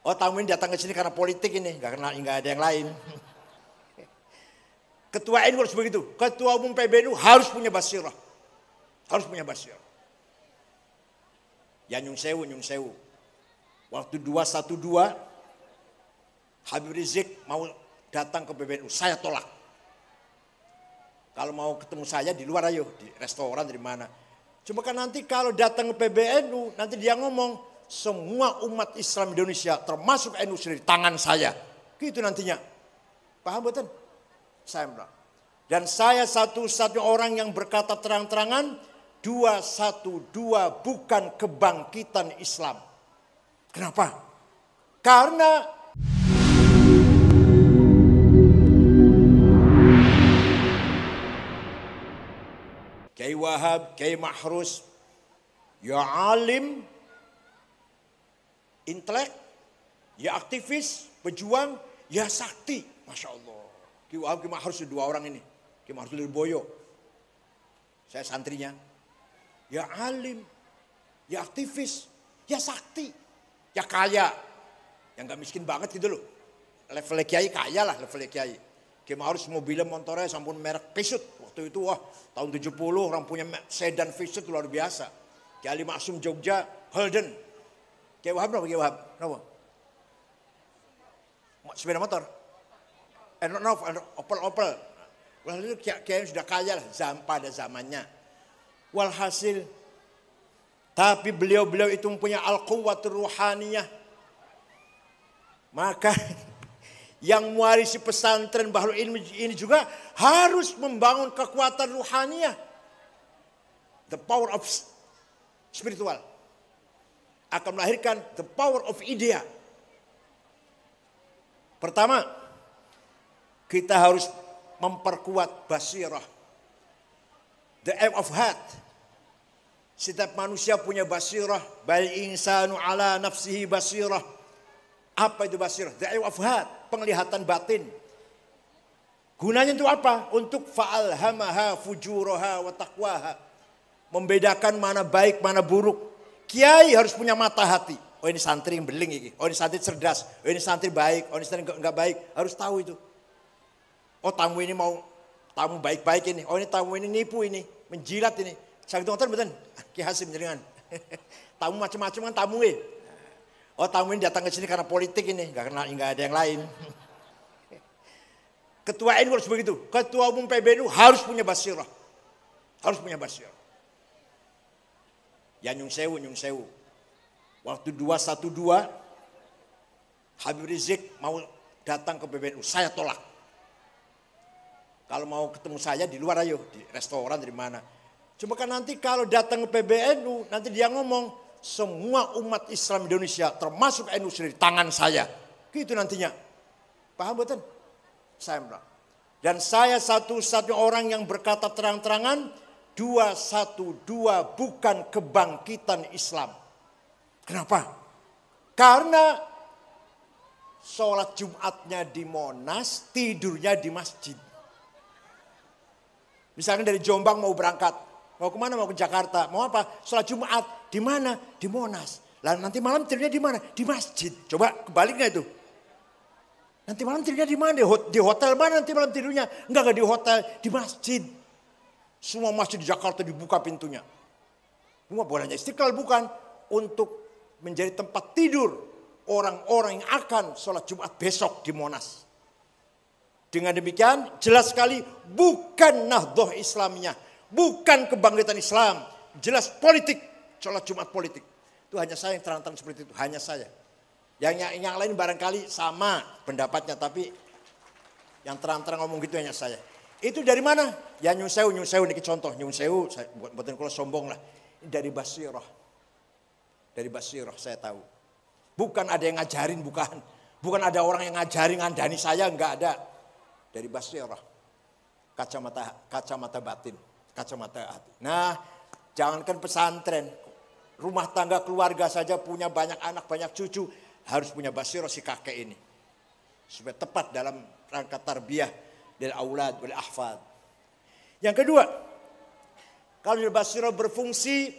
Oh, tamu ini datang ke sini karena politik ini, nggak ada yang lain. Ketua NU harus begitu. Ketua umum PBNU harus punya basirah. Harus punya basirah. Ya nyung sewu. Waktu 212, Habib Rizik mau datang ke PBNU, saya tolak. Kalau mau ketemu saya di luar ayo, di restoran, di mana. Cuma kan nanti kalau datang ke PBNU, nanti dia ngomong, semua umat Islam Indonesia, termasuk NU sendiri, tangan saya. Gitu nantinya. Paham betul? Saya bilang. Dan saya satu-satunya orang yang berkata terang-terangan, 212 bukan kebangkitan Islam. Kenapa? Karena Kiai Wahab, Kiai Mahrus, ya alim, intelek, ya aktivis, pejuang, ya sakti. Masya Allah. Kiai Wahab, Kiai Mahrus, dua orang ini. Kiai Mahrus Lirboyo. Saya santrinya. Ya alim, ya aktivis, ya sakti, ya kaya. Yang gak miskin banget gitu loh. Levelnya Kiai kaya lah, levelnya Kiai. Kiai Mahrus mobilnya motornya sampun merek Peugeot. Waktu itu wah tahun 70 orang punya sedan Peugeot luar biasa. Kiai Ali Maksum Jogja, Holden. Kiai Wahab berapa? Kiai Wahab berapa? Sepeda motor? Opel. Lalu Kiai sudah kaya lah pada zamannya. Walhasil, tapi beliau-beliau itu mempunyai al-quwwatur ruhaniyah. Maka yang mewarisi pesantren Bahrul Ilmi ini juga harus membangun kekuatan ruhaniyah. The power of spiritual. Akan melahirkan the power of idea. Pertama, kita harus memperkuat basirah. The aim of heart. Setiap manusia punya basirah. Bal insanu ala nafsihi basirah. Apa itu basirah? The aim of heart. Penglihatan batin. Gunanya untuk apa? Untuk fa'alhamaha fujuraha wa taqwaha. Membedakan mana baik, mana buruk. Kiai harus punya mata hati. Oh ini santri yang beling ini. Oh ini santri cerdas. Oh ini santri baik. Oh ini santri enggak baik. Harus tahu itu. Oh tamu ini mau tamu baik-baik ini. Oh ini tamu ini nipu ini. Menjilat ini. Saya itu betul. Ki Hasim jaringan. Tamu macam-macam kan tamu ini. Oh tamu ini datang ke sini karena politik ini. Enggak ada yang lain. Ketua NU harus begitu. Ketua umum PBNU harus punya basirah. Harus punya basirah. Ya nyung sewu. Waktu 212 Habib Rizik mau datang ke PBNU, saya tolak. Kalau mau ketemu saya di luar ayo, di restoran, di mana. Cuma kan nanti kalau datang ke PBNU, nanti dia ngomong, semua umat Islam Indonesia, termasuk NU sendiri, tangan saya. Gitu nantinya. Paham betul? Saya bilang. Dan saya satu-satunya orang yang berkata terang-terangan, 212 bukan kebangkitan Islam. Kenapa? Karena sholat Jumatnya di Monas, tidurnya di masjid. Misalnya dari Jombang mau berangkat, mau kemana? Mau ke Jakarta, mau apa? Sholat Jumat di mana? Di Monas. Lalu nanti malam tidurnya di mana? Di masjid. Coba kebaliknya itu. Nanti malam tidurnya di mana? Di hotel mana nanti malam tidurnya? Enggak di hotel, di masjid. Semua masjid di Jakarta dibuka pintunya. Bukan hanya Istiqlal, bukan. Untuk menjadi tempat tidur orang-orang yang akan sholat Jumat besok di Monas. Dengan demikian jelas sekali bukan Nahdhah Islamiyah. Bukan kebangkitan Islam. Jelas politik. Sholat Jumat politik. Itu hanya saya yang terang-terang seperti itu. Hanya saya. Yang lain barangkali sama pendapatnya. Tapi yang terang-terang ngomong gitu hanya saya. Itu dari mana? Ya nyun sewu ini contoh. Nyun sewu, buatan kalau sombong lah. Ini dari basirah. Dari basirah saya tahu. Bukan ada yang ngajarin, bukan. Bukan ada orang yang ngajarin ngandani saya, enggak ada. Dari basirah. Kacamata batin. Kacamata hati. Nah, jangankan pesantren. Rumah tangga keluarga saja punya banyak anak, banyak cucu. Harus punya basirah si kakek ini. Supaya tepat dalam rangka tarbiyah. Dari aulad, dari ahfad. Yang kedua, kalau basirah berfungsi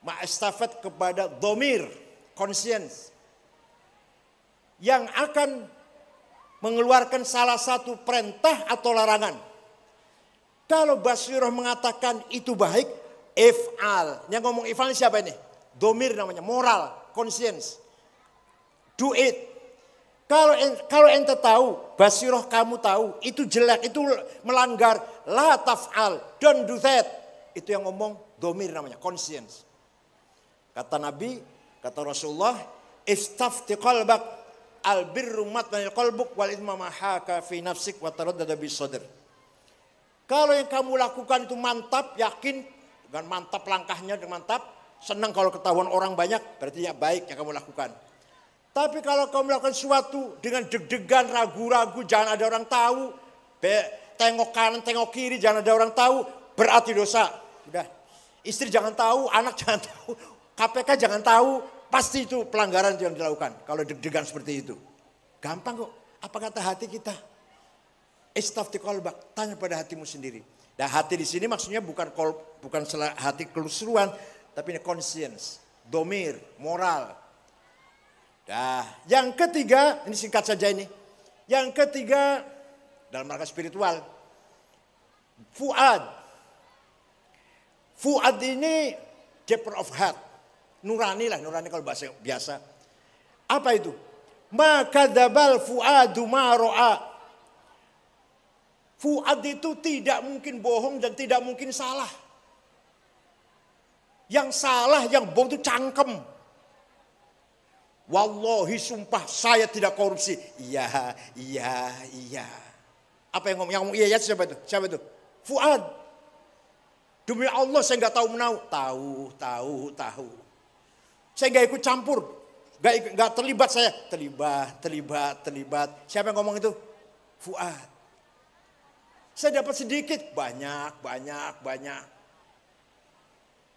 ma'estafet kepada dhamir, conscience. yang akan mengeluarkan salah satu perintah atau larangan. Kalau basirah mengatakan itu baik, if'al. Yang ngomong if'al siapa ini? Domir namanya, moral, conscience. Do it. Kalau ente tahu, basirah kamu tahu, itu jelek, itu melanggar, la taf'al, don't do that. Itu yang ngomong domir namanya, conscience. Kata Nabi, kata Rasulullah, istafti qalbak, albirru matmanil qalbuk, wal ithma mahaka fi nafsik, wa taraddada bis sadr. Kalau yang kamu lakukan itu mantap, yakin, dengan mantap langkahnya, dengan mantap, senang kalau ketahuan orang banyak, berarti ya baik yang kamu lakukan. Tapi kalau kamu melakukan sesuatu dengan deg-degan, ragu-ragu, jangan ada orang tahu, tengok kanan, tengok kiri, jangan ada orang tahu, berarti dosa. Udah, istri jangan tahu, anak jangan tahu, KPK jangan tahu, pasti itu pelanggaran yang dilakukan. Kalau deg-degan seperti itu. Gampang kok, apa kata hati kita? Istafti qalbak, tanya pada hatimu sendiri. Dan hati di sini maksudnya bukan hati keseluruhan, tapi ini conscience, domir, moral. Nah, yang ketiga, ini singkat saja ini. Yang ketiga, dalam rangka spiritual, fuad. Fuad ini deeper of heart. Nurani lah, nurani kalau bahasa biasa. Apa itu? Maka dabal fuadu ma ro'a. Fuad itu tidak mungkin bohong dan tidak mungkin salah. Yang salah, yang bohong itu cangkem. Wallahi sumpah saya tidak korupsi. Iya. Apa yang ngomong? Yang ngomong iya siapa itu? Siapa itu? Fuad. Demi Allah saya nggak tahu menau. Tahu. Saya nggak ikut campur. Nggak terlibat saya. Terlibat. Siapa yang ngomong itu? Fuad. Saya dapat sedikit. Banyak.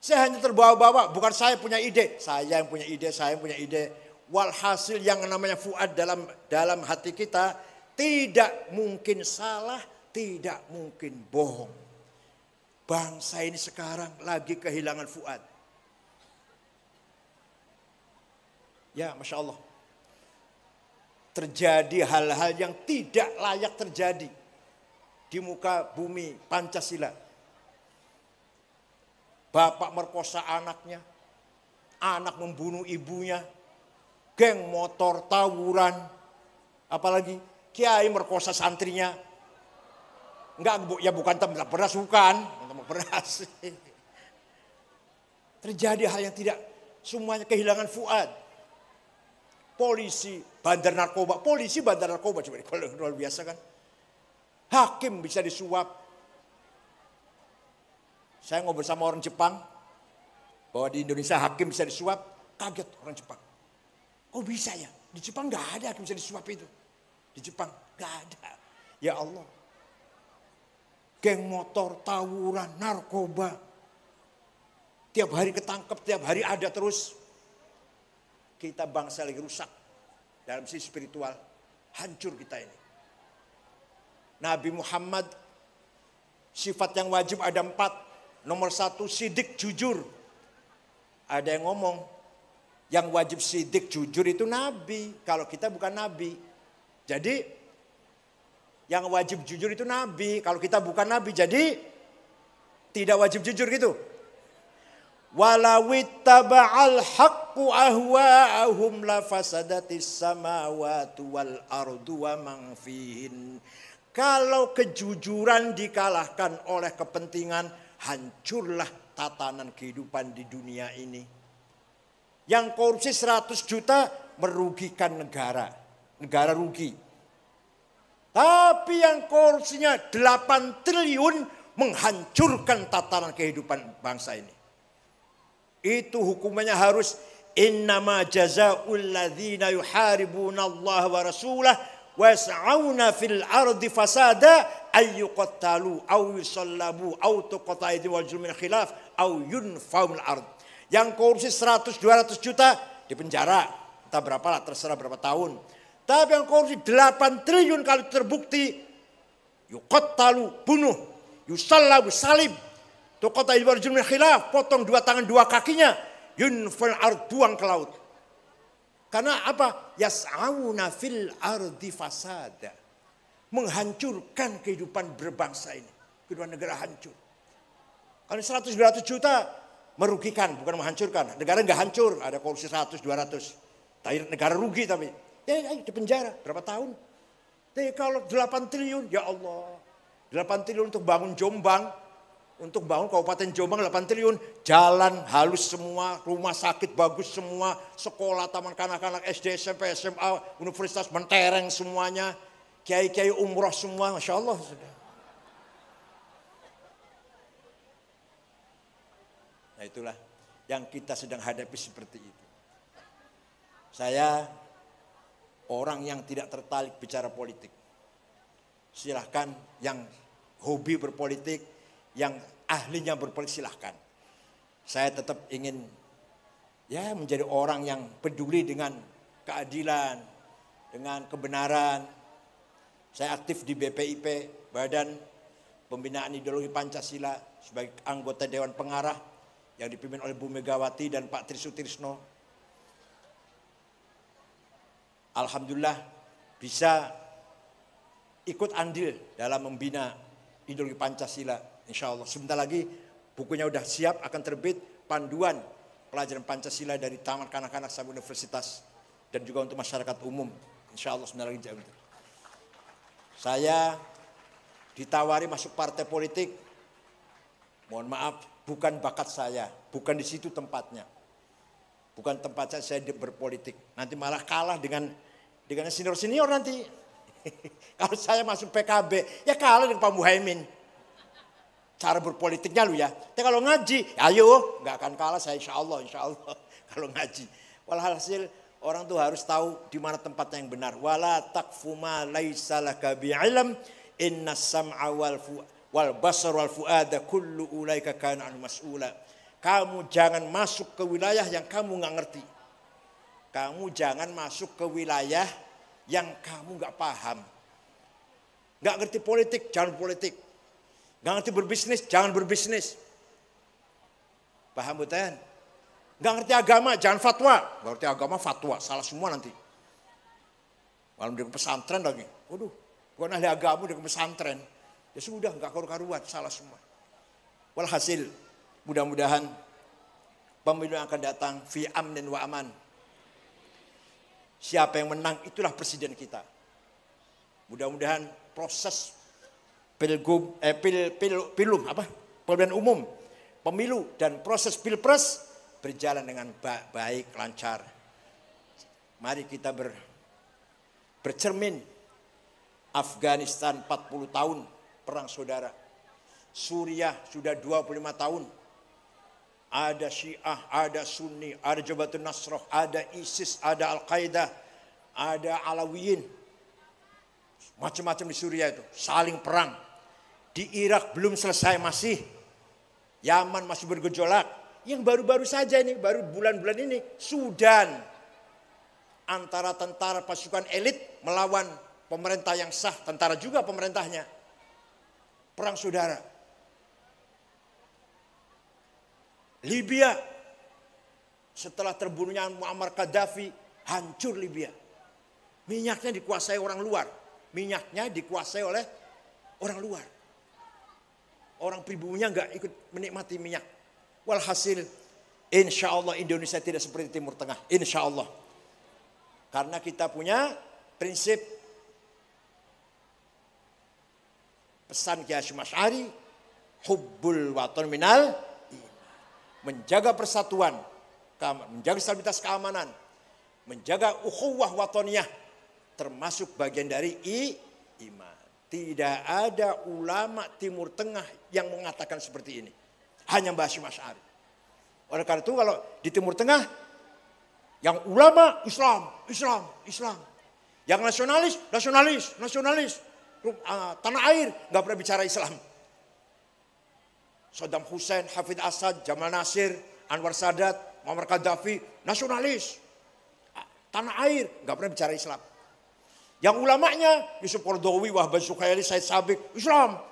Saya hanya terbawa-bawa. Bukan saya punya ide. Saya yang punya ide. Walhasil yang namanya fuad dalam hati kita tidak mungkin salah, tidak mungkin bohong. Bangsa ini sekarang lagi kehilangan fuad. Ya, Masya Allah. Terjadi hal-hal yang tidak layak terjadi di muka bumi Pancasila. Bapak merkosa anaknya, anak membunuh ibunya, geng motor tawuran, apalagi kiai merkosa santrinya. Enggak, ya bukan tembak beras, bukan. Tembak beras. Terjadi hal yang tidak, semuanya kehilangan fuad. Polisi, bandar narkoba, coba kalau luar biasa kan. Hakim bisa disuap. Saya ngobrol sama orang Jepang, bahwa di Indonesia hakim bisa disuap, kaget orang Jepang. Oh bisa ya, di Jepang gak ada hakim bisa disuap itu. Di Jepang gak ada. Ya Allah. Geng motor, tawuran, narkoba. Tiap hari ketangkep, tiap hari ada terus. Kita bangsa lagi rusak. Dalam sisi spiritual, hancur kita ini. Nabi Muhammad, sifat yang wajib ada 4. Nomor 1, sidik jujur. Ada yang ngomong, yang wajib sidik jujur itu Nabi. Kalau kita bukan Nabi. Jadi, yang wajib jujur itu Nabi. Kalau kita bukan Nabi, jadi tidak wajib jujur gitu. Walawittaba'al haqqu ahwa'ahum lafasadatis samawati wal ardu wa man fihin. Kalau kejujuran dikalahkan oleh kepentingan, hancurlah tatanan kehidupan di dunia ini. Yang korupsi 100 juta merugikan negara. Negara rugi. Tapi yang korupsinya 8 triliun menghancurkan tatanan kehidupan bangsa ini. Itu hukumannya harus innama jazaa'ul ladzina yuharibuna Allah wa rasulah was'auna fil ardi fasada ayyuqattalu aw yusallabu aw tuqata aydihim wal min khilaf aw yunfau min ard. Yang korupsi 100-200 juta di penjara, entah berapa lah, terserah berapa tahun. Tapi yang korupsi 8 triliun kalau terbukti, yuqattalu, bunuh, yusallabu, salib, tuqata aydihim wal min khilaf, potong 2 tangan 2 kakinya, yunfau min ard, buang ke laut. Karena apa? Yas'auna fil ardi fasada. Menghancurkan kehidupan berbangsa ini. Kehidupan negara hancur. Kalau 100-200 juta merugikan, bukan menghancurkan. Negara nggak hancur, ada korupsi 100-200. Negara rugi tapi. Ya di penjara, berapa tahun? Tapi kalau 8 triliun, ya Allah. 8 triliun untuk bangun Jombang. Untuk bangun Kabupaten Jombang 8 triliun, jalan halus semua, rumah sakit bagus semua, sekolah, taman kanak-kanak, SD, SMP, SMA, universitas mentereng semuanya, kiai-kiai umroh semua, Masya Allah. Nah itulah yang kita sedang hadapi seperti itu. Saya orang yang tidak tertarik bicara politik. Silahkan yang hobi berpolitik, yang ahlinya berpolitik silahkan. Saya tetap ingin ya menjadi orang yang peduli dengan keadilan, dengan kebenaran. Saya aktif di BPIP, Badan Pembinaan Ideologi Pancasila, sebagai anggota Dewan Pengarah yang dipimpin oleh Bu Megawati dan Pak Trisutrisno. Alhamdulillah bisa ikut andil dalam membina ideologi Pancasila. Insya Allah sebentar lagi bukunya udah siap, akan terbit panduan pelajaran Pancasila dari taman kanak-kanak sampai universitas dan juga untuk masyarakat umum. Insya Allah sebentar lagi. Saya ditawari masuk partai politik, mohon maaf bukan bakat saya, bukan di situ tempatnya, bukan tempat saya berpolitik. Nanti malah kalah dengan senior nanti. Kalau saya masuk PKB ya kalah dengan Pak Muhaimin. Cara berpolitiknya lu ya. Tapi kalau ngaji, ayo, nggak akan kalah saya insya Allah kalau ngaji. Walhasil orang tuh harus tahu di mana tempatnya yang benar. Wala taqfu ma laisa laka bi'ilm inna sam'a wal basar wal fuada kullu ulaika kana an mas'ula. Kamu jangan masuk ke wilayah yang kamu nggak ngerti. Kamu jangan masuk ke wilayah yang kamu nggak paham. Nggak ngerti politik, jangan politik. Nggak ngerti berbisnis, jangan berbisnis. Paham bukan? Nggak ngerti agama, jangan fatwa. Nggak ngerti agama, fatwa. Salah semua nanti. Malam di pesantren lagi. Waduh, bukan ahli agama di pesantren. Ya sudah, nggak karu-karuan, salah semua. Walhasil, mudah-mudahan pemilu yang akan datang, fi amnin wa aman. Siapa yang menang, itulah presiden kita. Mudah-mudahan proses pemilihan umum, pemilu dan proses pilpres berjalan dengan baik, lancar. Mari kita bercermin. Afghanistan 40 tahun perang saudara. Suriah sudah 25 tahun. Ada Syiah, ada Sunni, ada Jabhatun Nasrah, ada ISIS, ada Al-Qaeda, ada Alawiyin. Macam-macam di Suriah itu, saling perang. Di Irak belum selesai masih. Yaman masih bergejolak. Yang baru-baru saja ini, baru bulan-bulan ini, Sudan. Antara tentara pasukan elit melawan pemerintah yang sah, tentara juga pemerintahnya. Perang saudara. Libya. Setelah terbunuhnya Muammar Gaddafi, hancur Libya. Minyaknya dikuasai orang luar. Minyaknya dikuasai oleh orang luar. Orang pribuminya nggak ikut menikmati minyak. Walhasil, insya Allah Indonesia tidak seperti Timur Tengah. Insya Allah. Karena kita punya prinsip pesan Kiai Hasyim Asy'ari, hubbul watan minal iman. Menjaga persatuan, menjaga stabilitas keamanan, menjaga ukhuwah wataniyah, termasuk bagian dari iman. Tidak ada ulama Timur Tengah yang mengatakan seperti ini. Hanya Mbah Hasyim Asy'ari. Oleh karena itu kalau di Timur Tengah, yang ulama Islam. Yang nasionalis. Tanah air nggak pernah bicara Islam. Saddam Hussein, Hafid Asad, Jamal Nasir, Anwar Sadat, Muammar Gaddafi, nasionalis. Tanah air nggak pernah bicara Islam. Yang ulamanya Yusuf Qaradawi, Wahbah Zuhaili, Said Sabiq, Islam.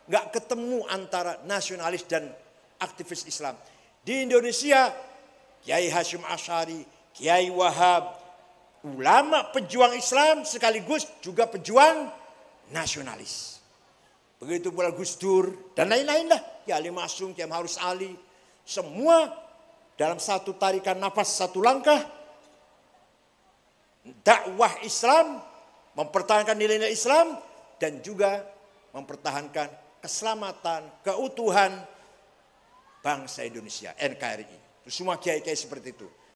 Nggak ketemu antara nasionalis dan aktivis Islam. Di Indonesia, Kiai Hasyim Asy'ari, Kiai Wahab, ulama pejuang Islam sekaligus juga pejuang nasionalis. Begitu pula Gus Dur dan lain-lain lah. Ya Ali Masum, Kiai Harus Ali. Semua dalam satu tarikan nafas, satu langkah. Dakwah Islam, mempertahankan nilai-nilai Islam. Dan juga mempertahankan keselamatan, keutuhan bangsa Indonesia, NKRI. Semua kiai-kiai seperti itu.